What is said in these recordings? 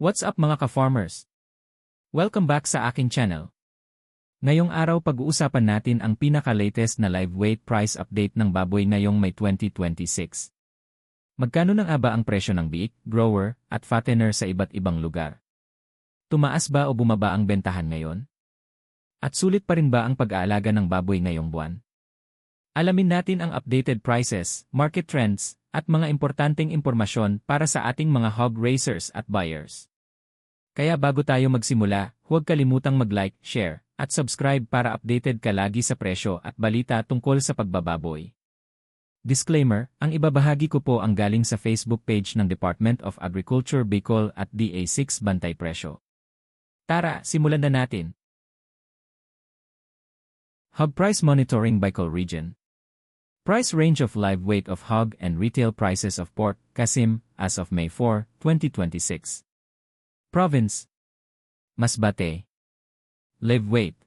What's up mga ka-farmers? Welcome back sa aking channel. Ngayong araw pag-uusapan natin ang pinaka-latest na live weight price update ng baboy ngayong May 2026. Magkano na nga ba ang presyo ng biik, grower, at fattener sa iba't ibang lugar? Tumaas ba o bumaba ang bentahan ngayon? At sulit pa rin ba ang pag-aalaga ng baboy ngayong buwan? Alamin natin ang updated prices, market trends, at mga importanteng impormasyon para sa ating mga hog raisers at buyers. Kaya bago tayo magsimula, huwag kalimutang mag-like, share, at subscribe para updated ka lagi sa presyo at balita tungkol sa pagbababoy. Disclaimer, ang ibabahagi ko po ang galing sa Facebook page ng Department of Agriculture Bicol at DA6 Bantay Presyo. Tara, simulan na natin. Hog Price Monitoring Bicol Region. Price range of live weight of hog and retail prices of pork, Qasim, as of May 4, 2026. Province: Masbate. Live weight: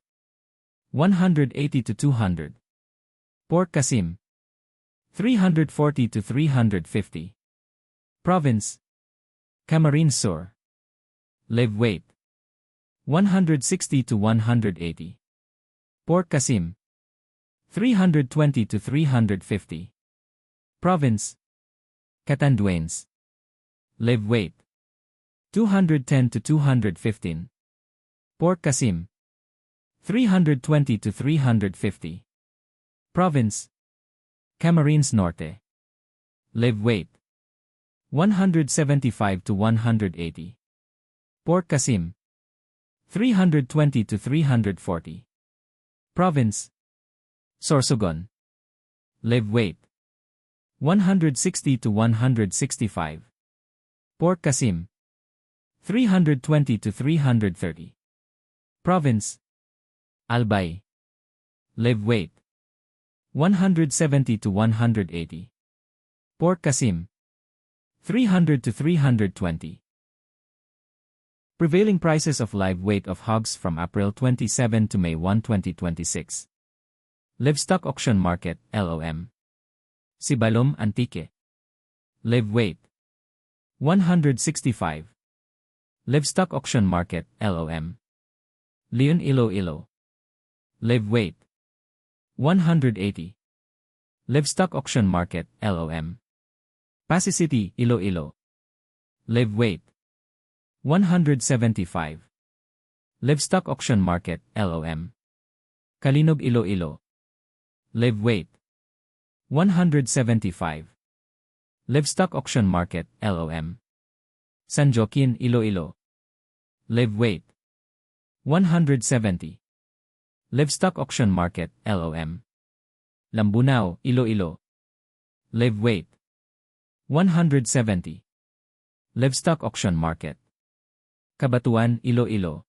180 to 200. Pork Qasim: 340 to 350. Province: Camarines Sur. Live weight: 160 to 180. Pork Qasim: 320 to 350. Province: Catanduanes. Live weight: 210 to 215. Pork Qasim: 320 to 350. Province: Camarines Norte. Live weight: 175 to 180. Pork Qasim: 320 to 340. Province: Sorsogon. Live weight: 160 to 165. Pork Qasim: 320 to 330. Province: Albay. Live weight: 170 to 180. Pork Qasim: 300 to 320. Prevailing prices of live weight of hogs from April 27 to May 1, 2026. Livestock Auction Market, LOM. Sibalom, Antique. Live weight: 165. Livestock Auction Market, LOM. Leon, Iloilo. Live weight: 180. Livestock Auction Market, LOM. Pasay City, Iloilo. Live weight: 175. Livestock Auction Market, LOM. Kalinog, Iloilo. Live weight: 175. Livestock Auction Market, LOM. San Joaquin, Iloilo. Live weight: 170. Livestock Auction Market, LOM. Lambunao, Iloilo. Live weight: 170. Livestock Auction Market. Cabatuan, Iloilo.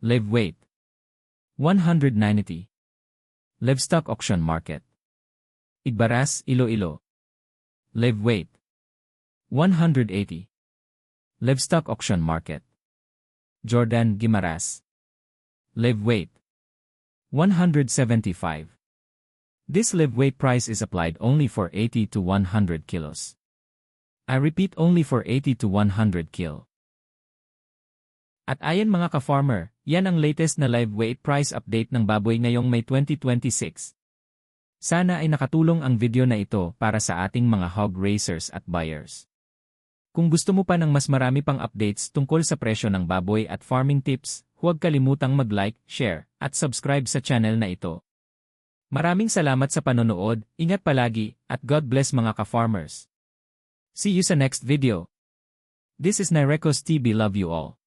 Live weight: 190. Livestock Auction Market. Igbaras, Iloilo. Live weight: 180. Livestock Auction Market. Jordan, Guimaras. Live weight: 175. This live weight price is applied only for 80 to 100 kilos. I repeat, only for 80 to 100 kil. At ayan mga ka-farmer, yan ang latest na live weight price update ng baboy ngayong May 2026. Sana ay nakatulong ang video na ito para sa ating mga hog raisers at buyers. Kung gusto mo pa ng mas marami pang updates tungkol sa presyo ng baboy at farming tips, huwag kalimutang mag-like, share, at subscribe sa channel na ito. Maraming salamat sa panonood, ingat palagi, at God bless mga ka-farmers. See you sa next video. This is Nairecos TV. Love you all.